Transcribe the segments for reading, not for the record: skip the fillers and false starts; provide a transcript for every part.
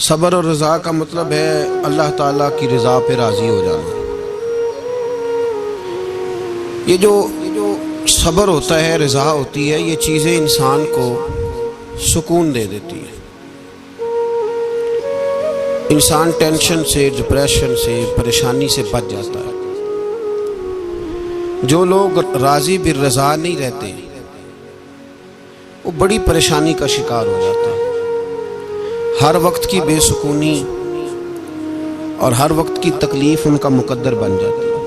صبر اور رضا کا مطلب ہے اللہ تعالیٰ کی رضا پہ راضی ہو جانا۔ یہ جو صبر ہوتا ہے، رضا ہوتی ہے، یہ چیزیں انسان کو سکون دے دیتی ہیں۔ انسان ٹینشن سے، ڈپریشن سے، پریشانی سے بچ جاتا ہے۔ جو لوگ راضی بالرضا نہیں رہتے وہ بڑی پریشانی کا شکار ہو جاتا ہے۔ ہر وقت کی بے سکونی اور ہر وقت کی تکلیف ان کا مقدر بن جاتی ہے۔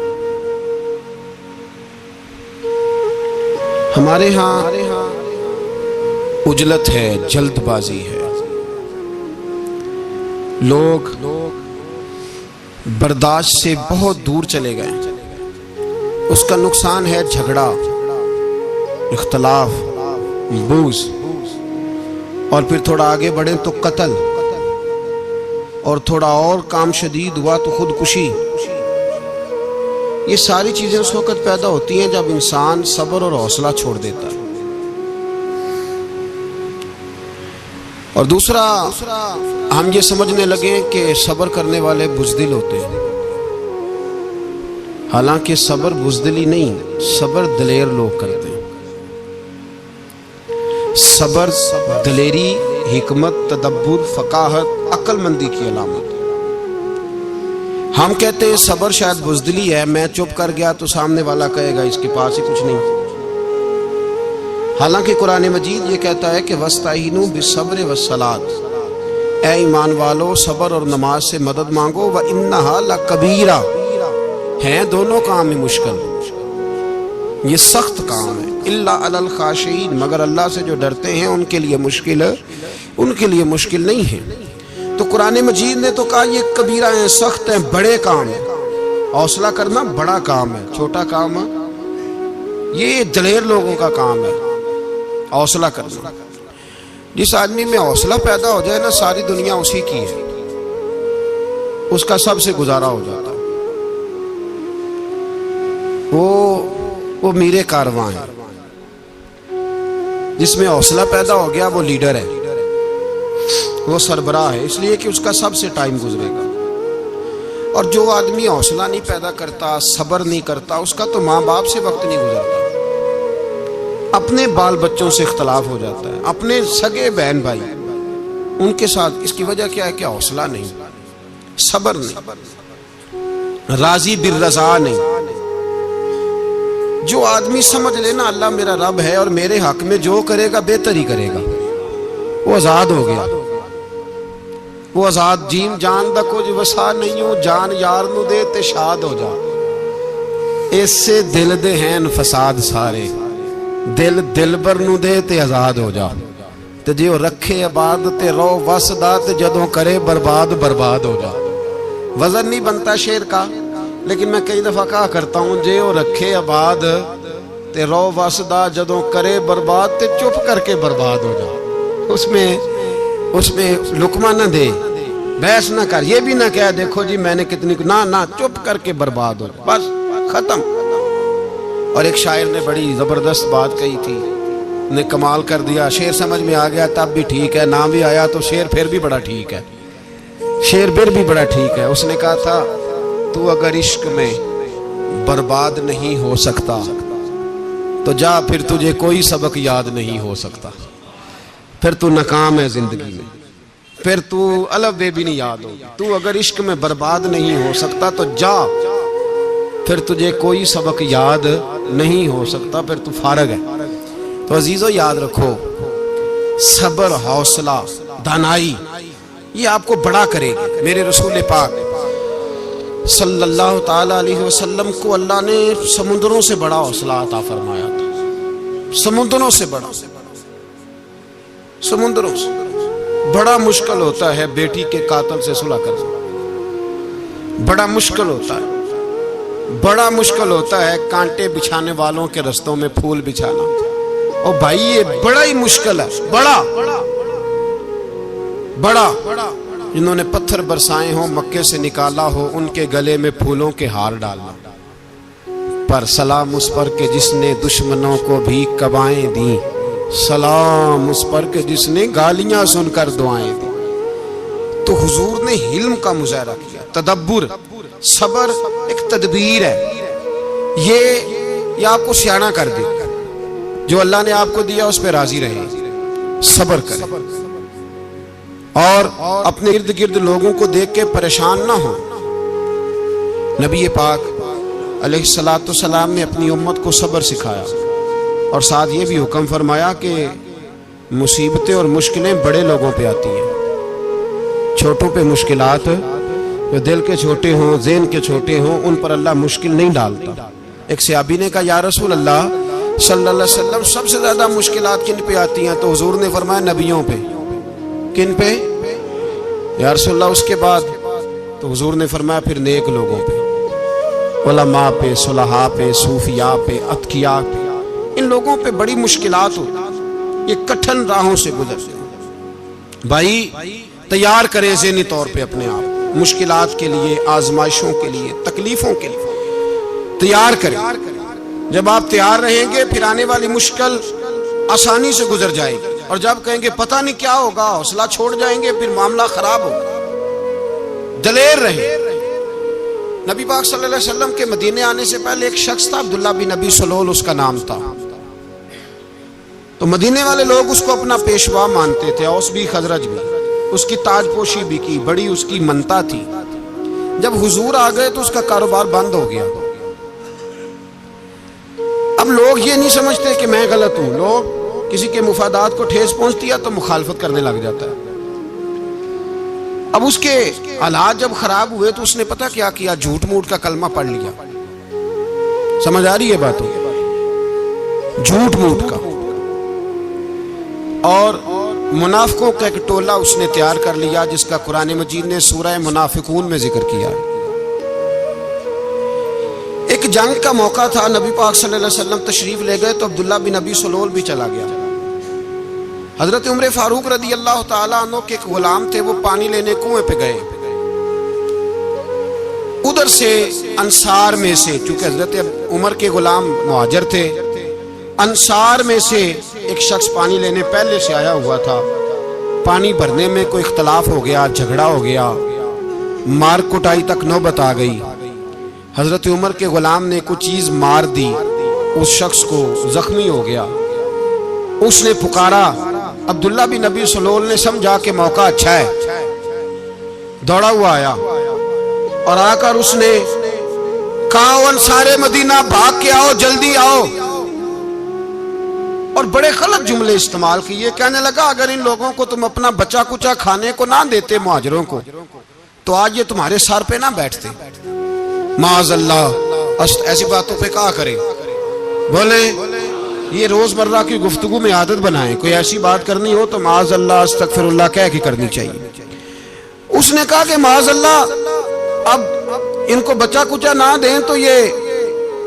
ہمارے ہاں عجلت ہے، جلد بازی ہے، لوگ برداشت سے بہت دور چلے گئے۔ اس کا نقصان ہے جھگڑا، اختلاف، بغض، اور پھر تھوڑا آگے بڑھیں تو قتل، اور تھوڑا اور کام شدید ہوا تو خودکشی۔ یہ ساری چیزیں اس وقت پیدا ہوتی ہیں جب انسان صبر اور حوصلہ چھوڑ دیتا ہے۔ اور دوسرا، ہم یہ سمجھنے لگے کہ صبر کرنے والے بزدل ہوتے ہیں، حالانکہ صبر بزدلی نہیں، صبر دلیر لوگ کرتے ہیں۔ صبر دلیری، حکمت، تدبر، فقاہت، عقل مندی کی علامت۔ ہم کہتے ہیں صبر شاید بزدلی ہے، میں چپ کر گیا تو سامنے والا کہے گا اس کے پاس ہی کچھ نہیں۔ حالانکہ قرآن مجید یہ کہتا ہے کہ وَاسْتَعِینُوا بِالصَّبْرِ وَالصَّلَاةِ، اے ایمان والو صبر اور نماز سے مدد مانگو، وَإِنَّهَا لَكَبِیرَةٌ، ہیں دونوں کام میں مشکل، یہ سخت کام ہے، اِلَّا عَلَى الْخَاشِعِینَ، مگر اللہ سے جو ڈرتے ہیں ان کے لیے مشکل نہیں ہے۔ تو قرآن مجید نے تو کہا یہ کبیرہ ہیں، سخت ہیں، بڑے کام ہیں۔ حوصلہ کرنا بڑا کام ہے، چھوٹا کام ہے، یہ دلیر لوگوں کا کام ہے حوصلہ کرنا۔ جس آدمی میں حوصلہ پیدا ہو جائے نا، ساری دنیا اسی کی ہے، اس کا سب سے گزارا ہو جاتا ہے۔ وہ میرے کارواں ہے۔ جس میں حوصلہ پیدا ہو گیا وہ لیڈر ہے، وہ سربراہ ہے، اس لیے کہ اس کا سب سے ٹائم گزرے گا۔ اور جو آدمی حوصلہ نہیں پیدا کرتا، صبر نہیں کرتا، اس کا تو ماں باپ سے وقت نہیں گزرتا، اپنے بال بچوں سے اختلاف ہو جاتا ہے، اپنے سگے بہن بھائی ان کے ساتھ۔ اس کی وجہ کیا ہے کہ حوصلہ نہیں، صبر نہیں، راضی بالرضا نہیں۔ جو آدمی سمجھ لینا اللہ میرا رب ہے اور میرے حق میں جو کرے گا بہتر ہی کرے گا، وہ آزاد ہو گیا۔ وہ آزاد جیم جان دا کچھ وسا نہیں ہو، جان یار نو دے تے شاد ہو جا، اس سے دل دے ہیں فساد سارے، دل دلبر نو دے تے آزاد ہو جا، تے جیو رکھے آباد تے رو وسدا، تے جدوں کرے برباد ہو جا۔ وزن نہیں بنتا شعر کا، لیکن میں کئی دفعہ کہا کرتا ہوں، جے وہ رکھے آباد تے رو وسدا، جدوں کرے برباد تے چپ کر کے برباد ہو جا۔ اس میں لقمہ نہ دے، بحث نہ کر، یہ بھی نہ کہہ دیکھو جی میں نے کتنی، نہ چپ کر کے برباد ہو، بس ختم۔ اور ایک شاعر نے بڑی زبردست بات کہی تھی، نے کمال کر دیا، شعر سمجھ میں آ گیا تب بھی ٹھیک ہے، نہ بھی آیا تو شعر پھر بھی بڑا ٹھیک ہے، اس نے کہا تھا، تو اگر عشق میں برباد نہیں ہو سکتا تو جا، پھر تجھے کوئی سبق یاد نہیں ہو سکتا، پھر تو ناکام ہے زندگی میں، پھر تو الف بے بھی نہیں یاد ہوگی۔ تو اگر عشق میں برباد نہیں ہو سکتا تو جا، پھر تجھے کوئی سبق یاد نہیں ہو سکتا، پھر تو فارغ ہے۔ تو عزیزو یاد رکھو، صبر، حوصلہ، دانائی، یہ آپ کو بڑا کرے گی۔ میرے رسول پاک صلی اللہ تعالی علیہ وسلم کو اللہ نے سمندروں سے بڑا حوصلہ عطا فرمایا تھا، سمندروں سے بڑا، سمندروں سے بڑا مشکل ہوتا ہے بیٹی کے قاتل سے صلح کرنا، بڑا مشکل ہوتا ہے، بڑا مشکل ہوتا ہے کانٹے بچھانے والوں کے رستوں میں پھول بچھانا۔ اور بھائی یہ بڑا ہی مشکل ہے، بڑا، جنہوں نے پتھر برسائے ہوں، مکے سے نکالا ہو، ان کے گلے میں پھولوں کے ہار ڈالنا۔ پر سلام اس پر کہ جس نے دشمنوں کو بھی قبائیں دیں، سلام اس پر کہ جس نے گالیاں سن کر دعائیں دی۔ تو حضور نے حلم کا مظاہرہ کیا. تدبر، صبر ایک تدبیر ہے، یہ آپ کو سیاح کر دے. جو اللہ نے آپ کو دیا اس پہ راضی رہے، صبر کرے، اور اپنے ارد گرد لوگوں کو دیکھ کے پریشان نہ ہو. نبی پاک علیہ الصلوۃ والسلام نے اپنی امت کو صبر سکھایا، اور ساتھ یہ بھی حکم فرمایا کہ مصیبتیں اور مشکلیں بڑے لوگوں پہ آتی ہیں، چھوٹوں پہ مشکلات، جو دل کے چھوٹے ہوں، ذہن کے چھوٹے ہوں، ان پر اللہ مشکل نہیں ڈالتا. ایک صحابی نے کہا یا رسول اللہ صلی اللہ علیہ وسلم سب سے زیادہ مشکلات کن پہ آتی ہیں؟ تو حضور نے فرمایا نبیوں پہ. کن پہ یا رسول اللہ؟ اس کے بعد تو حضور نے فرمایا پھر نیک لوگوں پہ، علماء پہ، صلحاء پہ، صوفیاء پہ، اتقیاء پہ. ان لوگوں پہ بڑی مشکلات ہو، یہ کٹھن راہوں سے گزرتے ہیں. بھائی تیار کریں ذہنی طور پہ اپنے آپ مشکلات کے لیے، آزمائشوں کے لیے، تکلیفوں کے لیے تیار کریں. جب آپ تیار رہیں گے پھر آنے والی مشکل آسانی سے گزر جائے گی، اور جب کہیں گے پتہ نہیں کیا ہوگا، حوصلہ چھوڑ جائیں گے، پھر معاملہ خراب ہوگا. دلیر رہے. نبی پاک صلی اللہ علیہ وسلم کے مدینے آنے سے پہلے ایک شخص تھا، عبداللہ بن ابی سلول اس کا نام تھا. تو مدینے والے لوگ اس کو اپنا پیشوا مانتے تھے، اوس بھی خزرج بھی. اس کی تاج پوشی بھی کی، بڑی اس کی منتا تھی. جب حضور آ گئے تو اس کا کاروبار بند ہو گیا. اب لوگ یہ نہیں سمجھتے کہ میں غلط ہوں، لوگ کسی کے مفادات کو ٹھیس پہنچتی ہے تو مخالفت کرنے لگ جاتا ہے. اب اس کے حالات جب خراب ہوئے تو اس نے پتہ کیا کیا، جھوٹ موٹ کا کلمہ پڑھ لیا. سمجھ آ رہی ہے باتوں؟ جھوٹ موٹ کا. اور منافقوں کا ایک ٹولہ اس نے تیار کر لیا، جس کا قرآن مجید نے سورہ منافقون میں ذکر کیا. ایک جنگ کا موقع تھا، نبی پاک صلی اللہ علیہ وسلم تشریف لے گئے تو عبداللہ بن ابی سلول بھی چلا گیا. حضرت عمر فاروق رضی اللہ تعالیٰ عنہ کے ایک غلام تھے، وہ پانی لینے کنویں پہ گئے. ادھر سے انصار میں سے، چونکہ حضرت عمر کے غلام مہاجر تھے، انصار میں سے ایک شخص پانی لینے پہلے سے آیا ہوا تھا. پانی بھرنے میں کوئی اختلاف ہو گیا، جھگڑا ہو گیا، مار کٹائی تک نوبت آ گئی. حضرت عمر کے غلام نے کچھ چیز مار دی، اس شخص کو زخمی ہو گیا. اس نے پکارا، عبداللہ بن ابی سلول نے سمجھا کہ موقع اچھا ہے، دوڑا ہوا آیا اور آ کر اس نے کہا انصار مدینہ بھاگ کے آؤ، جلدی آؤ. اور بڑے غلط جملے استعمال کیے. کہنے لگا اگر ان لوگوں کو تم اپنا بچا کچا کھانے کو نہ دیتے مہاجروں کو تو آج یہ تمہارے سر پہ نہ بیٹھتے. معاذ اللہ، ایسی باتوں پہ کہا کرے. بولے یہ روزمرہ کی گفتگو میں عادت بنائیں، کوئی ایسی بات کرنی ہو تو معاذ اللہ استغفر اللہ کہہ کے کرنی چاہیے. اس نے کہا کہ معاذ اللہ اب ان کو بچا کچا نہ دیں تو یہ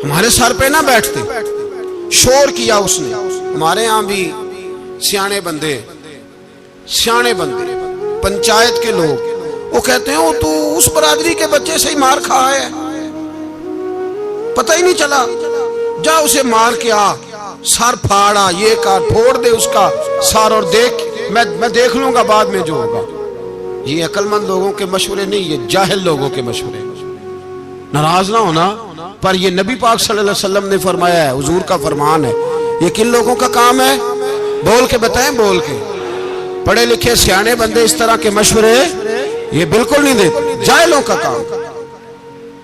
ہمارے سر پہ نہ بیٹھتے. شور کیا اس نے. ہمارے ہاں بھی سیانے بندے پنچایت کے لوگ وہ کہتے ہیں تو اس برادری کے بچے سے ہی مار کھا ہے، پتہ ہی نہیں چلا، جا اسے مار کے آ، سر پھاڑا، یہ کار پھوڑ دے اس کا سر، اور دیکھ میں دیکھ لوں گا بعد میں جو ہوگا. یہ عقل مند لوگوں کے مشورے نہیں، یہ جاہل لوگوں کے مشورے. ناراض نہ ہونا، پر یہ نبی پاک صلی اللہ علیہ وسلم نے فرمایا ہے، حضور کا فرمان ہے. یہ کن لوگوں کا کام ہے؟ بول کے بتائیں، بول کے. پڑھے لکھے سیانے بندے اس طرح کے مشورے یہ بالکل نہیں دیتے، جاہلوں کا کام.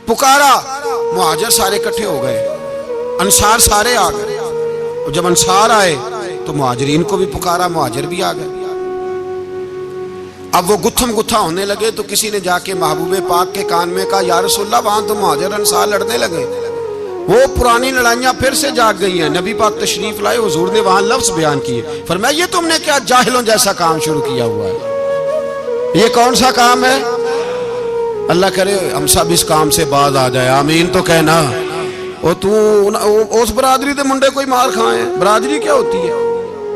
پکارا، مہاجر سارے اکٹھے ہو گئے، انصار سارے آ گئے. اور جب انصار آئے تو مہاجرین کو بھی پکارا، مہاجر بھی آ گئے. اب وہ گتھم گتھا ہونے لگے تو کسی نے جا کے محبوب پاک کے کان میں کہا یا رسول اللہ وہاں تو مہاجر انصار لڑنے لگے. وہ پرانی لڑائیاں پھر سے جاگ گئی ہیں. نبی پاک تشریف لائے، حضور نے وہاں لفظ بیان کیے، فرمایا یہ تم نے کیا جاہلوں جیسا کام شروع کیا ہوا ہے؟ یہ کون سا کام ہے؟ اللہ کرے ہم سب اس کام سے باز آ جائے، آمین تو کہنا. اور تو اس برادری دے منڈے کوئی مار کھائے. برادری کیا ہوتی ہے؟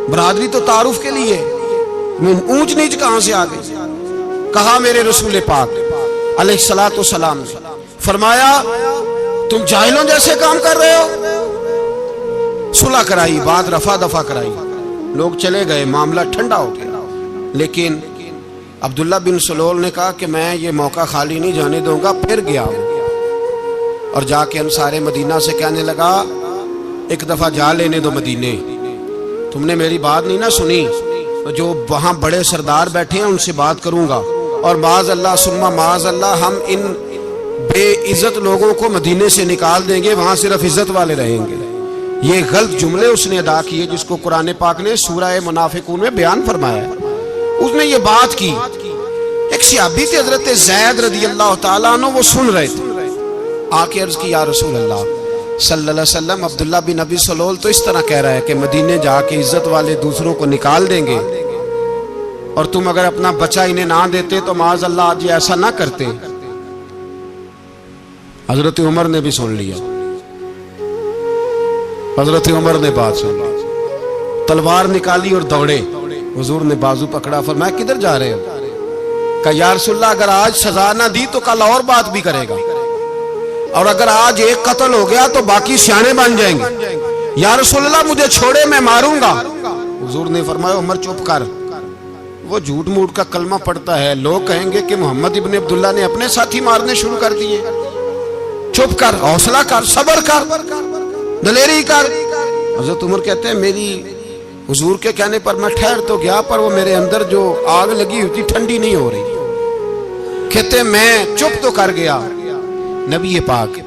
برادری تو تعارف کے لیے. اونچ نیچ کہاں سے آ گئی؟ کہا میرے رسول پاک علیہ الصلوۃ والسلام نے فرمایا تم جاہلوں جیسے کام کر رہے ہو. صلح کرائی، بات رفع دفع کرائی، لوگ چلے گئے، معاملہ ٹھنڈا ہو گیا. لیکن عبداللہ بن سلول نے کہا کہ میں یہ موقع خالی نہیں جانے دوں گا. پھر گیا اور جا کے انصار مدینہ سے کہنے لگا ایک دفعہ جا لینے دو مدینے, تم نے میری بات نہیں نہ سنی تو جو وہاں بڑے سردار بیٹھے ہیں ان سے بات کروں گا, اور معاذ اللہ ثم معاذ اللہ ہم ان بے عزت لوگوں کو مدینے سے نکال دیں گے, وہاں صرف عزت والے رہیں گے. یہ غلط جملے اس نے ادا کیے جس کو قرآن پاک نے سورہ منافقون میں بیان فرمایا ہے. اس نے یہ بات کی. ایک صحابی تھے حضرت زید رضی اللہ تعالیٰ عنہ, وہ سن رہے تھے. آ کے عرض کی یا رسول اللہ صلی اللہ علیہ وسلم, عبداللہ بن ابی سلول تو اس طرح کہہ رہا ہے کہ مدینے جا کے عزت والے دوسروں کو نکال دیں گے, اور تم اگر اپنا بچہ انہیں نہ دیتے تو معاذ اللہ آج ایسا نہ کرتے. حضرت عمر نے بھی سن لیا. حضرت عمر نے بات سن لی, تلوار نکالی اور دوڑے. حضور نے بازو پکڑا, فرمایا کدھر جا رہے ہو؟ کہا یا رسول اللہ اگر آج سزا نہ دی تو کل اور بات بھی کرے گا, اور اگر آج ایک قتل ہو گیا تو باقی سیانے بن جائیں گے. یا رسول اللہ مجھے چھوڑے, میں ماروں گا. حضور نے فرمایا عمر چپ کر, وہ جھوٹ موٹ کا کلمہ پڑھتا ہے, لوگ کہیں گے کہ محمد ابن عبداللہ نے اپنے ساتھی مارنے شروع کر دیے. چپ کر, حوصلہ کر, صبر کر, دلیری کر. حضرت عمر کہتے ہیں میری حضور کے کہنے پر میں ٹھہر تو گیا, پر وہ میرے اندر جو آگ لگی ہوئی تھی ٹھنڈی نہیں ہو رہی. کہتے ہیں میں چپ تو کر گیا. نبی پاک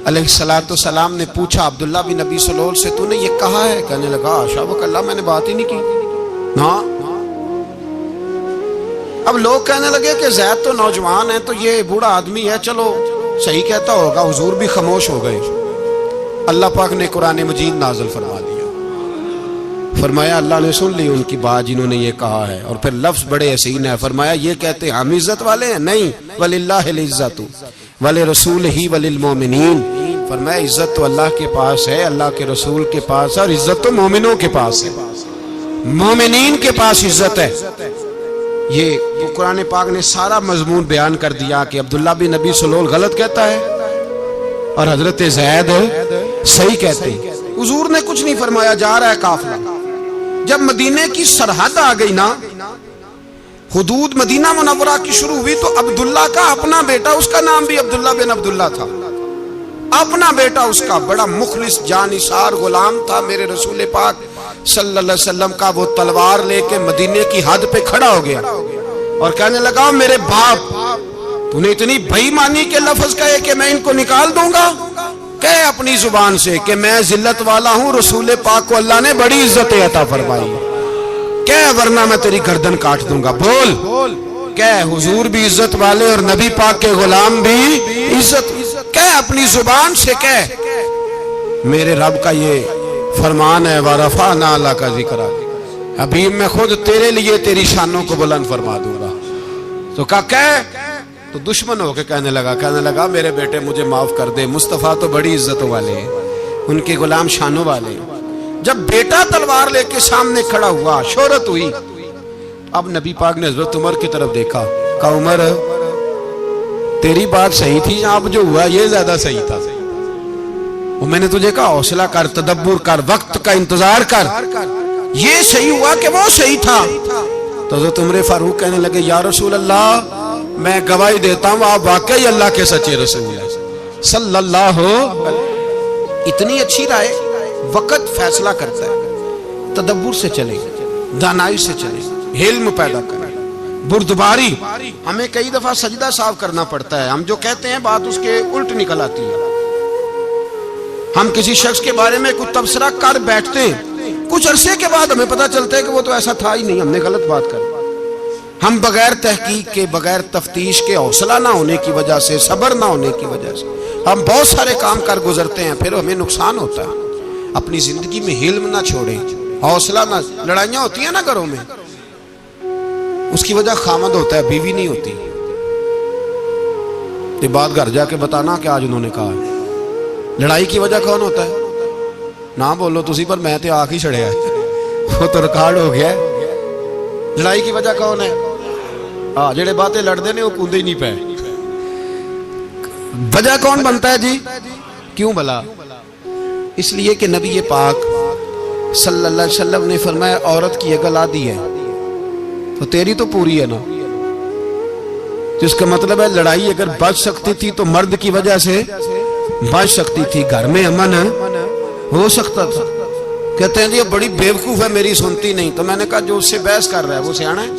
علیہ الصلوۃ والسلام نے پوچھا عبداللہ بن ابی سلول سے, تو نے یہ کہا ہے؟ کہنے لگا شابک اللہ میں نے بات ہی نہیں کی. ہاں. اب لوگ کہنے لگے کہ زید تو نوجوان ہے, تو یہ بوڑھا آدمی ہے, چلو صحیح کہتا ہوگا. حضور بھی خاموش ہو گئے. اللہ پاک نے قرآن مجید نازل فرما دیا. فرمایا اللہ نے سن لی ان کی بات جنہوں نے یہ کہا ہے, اور پھر لفظ بڑے حسین ہے. فرمایا یہ کہتے ہم عزت والے ہیں؟ نہیں, وللہ العزت ولرسولہ وللمؤمنین. فرمایا عزت تو اللہ کے پاس ہے, اللہ کے رسول کے پاس ہے, اور عزت تو مومنوں کے پاس ہے, مومنین کے پاس عزت ہے. یہ قرآن پاک نے سارا مضمون بیان کر دیا کہ عبداللہ بن ابی سلول غلط کہتا ہے اور حضرت زید صحیح کہتے ہیں. حضور نے کچھ نہیں فرمایا, جا رہا ہے قافلہ. جب مدینے کی سرحد آ گئی نا, حدود مدینہ منورہ کی شروع ہوئی, تو عبداللہ کا اپنا بیٹا, اس کا نام بھی عبداللہ بن عبداللہ تھا, اپنا بیٹا اس کا بڑا مخلص جانثار غلام تھا میرے رسول پاک صلی اللہ علیہ وسلم کا. وہ تلوار لے کے مدینے کی حد پہ کھڑا ہو گیا اور کہنے لگا میرے باپ تو نے اتنی بے ایمانی کے لفظ کہے کہ میں ان کو نکال دوں گا. کہے اپنی زبان سے کہ میں ذلت والا ہوں, رسول پاک کو اللہ نے بڑی عزت عطا فرمائی, کہے ورنہ میں تیری گردن کاٹ دوں گا. بول. کہے حضور بھی عزت والے اور نبی پاک کے غلام بھی عزت. کہے اپنی زبان سے, کہے میرے رب کا یہ فرمان ہے وَرَفَعْنَا لَكَ ذِكْرَكَ, ابھی میں خود تیرے لیے تیری شانوں کو بلند فرما دوں گا. تو کہے تو دشمن ہو کے کہنے لگا میرے بیٹے مجھے معاف کر دے, مصطفیٰ تو بڑی عزتوں والے ہیں, ان کے غلام شانوں والے. جب بیٹا تلوار لے کے سامنے کھڑا ہوا, شہرت ہوئی, اب نبی پاک نے حضرت عمر کی طرف دیکھا, کہا عمر تیری بات صحیح تھی, اب جو ہوا یہ زیادہ صحیح تھا. وہ میں نے تجھے کہا حوصلہ کر, تدبر کر, وقت کا انتظار کر, یہ صحیح ہوا کہ وہ صحیح تھا. تو حضرت عمر فاروق کہنے لگے یا رسول اللہ میں گواہی دیتا ہوں آپ واقعی اللہ کے سچے رسول ہیں صلی اللہ. اتنی اچھی رائے, وقت فیصلہ کرتا ہے. تدبر سے چلے, دانائی سے چلے, علم پیدا کریں, بردباری. ہمیں کئی دفعہ سجدہ صاف کرنا پڑتا ہے, ہم جو کہتے ہیں بات اس کے الٹ نکل آتی ہے. ہم کسی شخص کے بارے میں کچھ تبصرہ کر بیٹھتے ہیں, کچھ عرصے کے بعد ہمیں پتہ چلتا ہے کہ وہ تو ایسا تھا ہی نہیں, ہم نے غلط بات کر. ہم بغیر تحقیق کے, بغیر تفتیش کے, حوصلہ نہ ہونے کی وجہ سے, صبر نہ ہونے کی وجہ سے ہم بہت سارے کام کر گزرتے ہیں, پھر ہمیں نقصان ہوتا ہے. اپنی زندگی میں علم نہ چھوڑیں, حوصلہ نہ. لڑائیاں ہوتی ہیں نا گھروں میں, اس کی وجہ خامد ہوتا ہے, بیوی نہیں ہوتی. یہ بات گھر جا کے بتانا کہ آج انہوں نے کہا ہے. لڑائی کی وجہ کون ہوتا ہے؟ نہ بولو تسی, پر میں تے آنکھ ہی چھڑیا ہے, وہ تو ریکارڈ ہو گیا ہے. لڑائی کی وجہ کون ہے؟ جڑے باتیں لڑتے ہیں وہ کودے ہی نہیں پے. وجہ کون بنتا ہے جی؟ کیوں بلا؟ اس لیے کہ نبی پاک صلی اللہ علیہ وسلم نے فرمایا عورت کی عقل آدھی ہے, تو تیری تو پوری ہے نا. جس کا مطلب ہے لڑائی اگر بچ سکتی تھی تو مرد کی وجہ سے بچ سکتی تھی، گھر میں امن ہو سکتا تھا۔ کہتے ہیں یہ بڑی بیوقوف ہے، میری سنتی نہیں۔ تو میں نے کہا جو اس سے بحث کر رہا ہے وہ سیانا ہے؟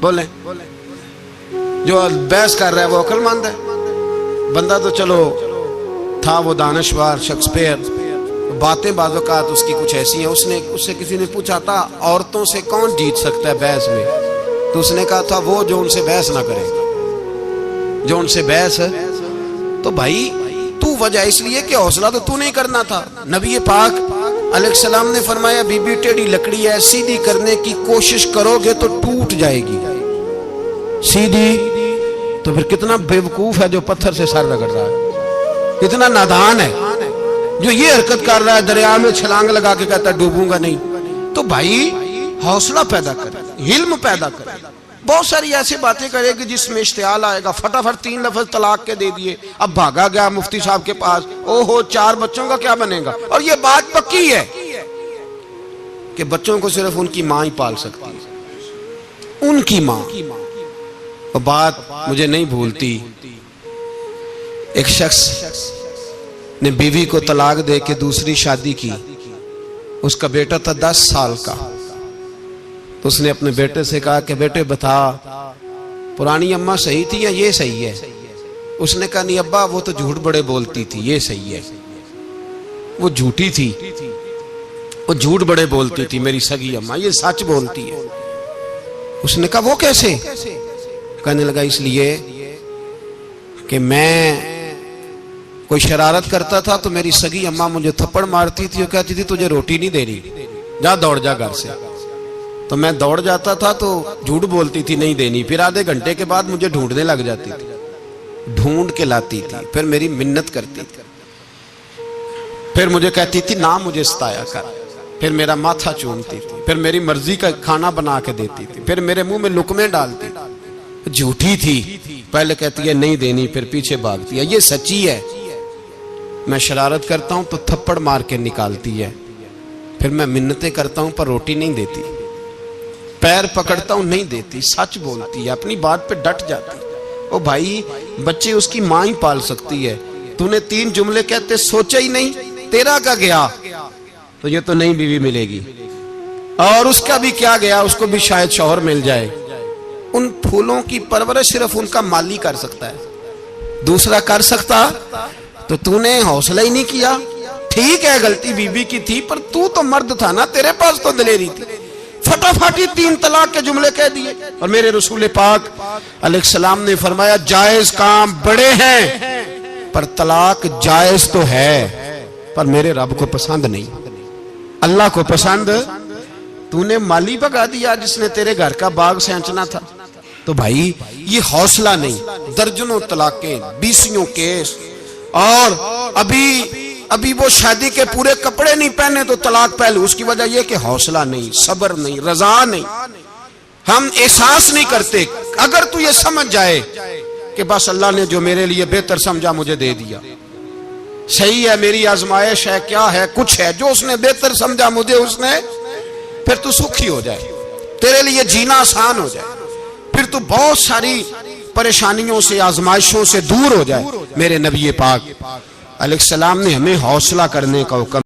بولیں، جو بحث کر رہا ہے وہ عقل مند ہے؟ بندہ تو چلو تھا وہ دانشور شیکسپیئر، باتیں بعض اوقات اس کی کچھ ایسی ہیں۔ اس سے کسی نے پوچھا تھا عورتوں سے کون جیت سکتا ہے بحث میں، تو اس نے کہا تھا وہ جو ان سے بحث نہ کرے، جو ان سے بحث۔ تو بھائی تو وجہ اس لیے کہ حوصلہ تو نہیں کرنا تھا۔ نبی پاک علیہ السلام نے فرمایا بی بی ٹیڑھی لکڑی ہے، سیدھی کرنے کی کوشش کرو گے تو ٹوٹ جائے گی سیدھی۔ تو پھر کتنا بیوقوف ہے جو پتھر سے سر رگڑ رہا ہے، کتنا نادان ہے جو یہ حرکت کر رہا ہے، دریا میں چھلانگ لگا کے کہتا ہے ڈوبوں گا نہیں۔ تو بھائی حوصلہ پیدا کرے، علم پیدا کرے۔ بہت ساری ایسی باتیں کرے کہ جس میں اشتعال آئے گا، فٹافٹ 3 لفظ طلاق کے دے دیے، اب بھاگا گیا مفتی صاحب کے پاس، او ہو 4 بچوں کا کیا بنے گا؟ اور یہ بات پکی ہے کہ بچوں کو صرف ان کی ماں ہی پال سکتی ہے، ان کی ماں۔ وہ بات مجھے نہیں بھولتی، ایک شخص نے بیوی کو طلاق دے کے دوسری شادی کی، اس کا بیٹا تھا 10 سال کا۔ تو اس نے اپنے بیٹے سے کہا کہ بیٹے بتا پرانی اماں صحیح تھی یا یہ صحیح ہے؟ اس نے کہا نہیں ابا وہ تو جھوٹ بڑے بولتی تھی، یہ صحیح ہے۔ وہ جھوٹی تھی، وہ جھوٹ بڑے بولتی تھی میری سگی اماں، یہ سچ بولتی ہے۔ اس نے کہا وہ کیسے؟ کہنے لگا اس لیے کہ میں کوئی شرارت کرتا تھا تو میری سگی اماں مجھے تھپڑ مارتی تھی اور کہتی تھی تجھے روٹی نہیں دے رہی، جا دوڑ جا گھر سے۔ تو میں دوڑ جاتا تھا تو جھوٹ بولتی تھی نہیں دینی، پھر آدھے گھنٹے کے بعد مجھے ڈھونڈنے لگ جاتی تھی، ڈھونڈ کے لاتی تھی، پھر میری منت کرتی تھی، پھر مجھے کہتی تھی نہ مجھے ستایا کر، پھر میرا ماتھا چومتی تھی، پھر میری مرضی کا کھانا بنا کے دیتی تھی، پھر میرے منہ میں لقمے ڈالتی تھی۔ جھوٹی تھی، پہلے کہتی ہے نہیں دینی، پھر پیچھے بھاگتی ہے۔ یہ سچی ہے، میں شرارت کرتا ہوں تو تھپڑ مار کے نکالتی ہے، پھر میں منتیں کرتا ہوں پر روٹی نہیں دیتی، پیر پکڑتا ہوں نہیں دیتی، سچ بولتی ہے، اپنی بات پہ ڈٹ جاتی۔ او بھائی بچے اس کی ماں ہی پال سکتی ہے، تو نے 3 جملے کہتے سوچا ہی نہیں، تیرا کا گیا تو یہ تو نئی بیوی ملے گی، اور اس کا بھی کیا گیا، اس کو بھی شاید شوہر مل جائے۔ ان پھولوں کی پرورش صرف ان کا مالی کر سکتا ہے، دوسرا کر سکتا؟ تو تو نے حوصلہ ہی نہیں کیا۔ ٹھیک ہے غلطی بیوی کی تھی پر تو مرد تھا نا، تیرے پاس تو دلیری تھی، فٹافٹ 3 طلاق کے جملے کہہ دیے۔ اور میرے رسول پاک علیہ السلام نے فرمایا جائز کام بڑے ہیں پر طلاق جائز تو ہے پر میرے رب کو پسند نہیں، اللہ کو پسند۔ تو نے مالی بگا دیا جس نے تیرے گھر کا باغ سینچنا تھا۔ تو بھائی یہ حوصلہ نہیں، درجنوں طلاقیں، 20 کیس، اور ابھی وہ شادی کے پورے کپڑے نہیں پہنے تو طلاق پہلو، اس کی وجہ یہ کہ حوصلہ نہیں، صبر نہیں، رضا نہیں، ہم احساس نہیں کرتے۔ اگر تو یہ سمجھ جائے کہ بس اللہ نے جو میرے لیے بہتر سمجھا مجھے دے دیا، صحیح ہے میری آزمائش ہے کیا ہے کچھ ہے، جو اس نے بہتر سمجھا مجھے اس نے، پھر تو سکھی ہو جائے، تیرے لیے جینا آسان ہو جائے، پھر تو بہت ساری پریشانیوں سے آزمائشوں سے دور ہو جائے۔ میرے نبی پاک علیہ السلام نے ہمیں حوصلہ کرنے کا حکم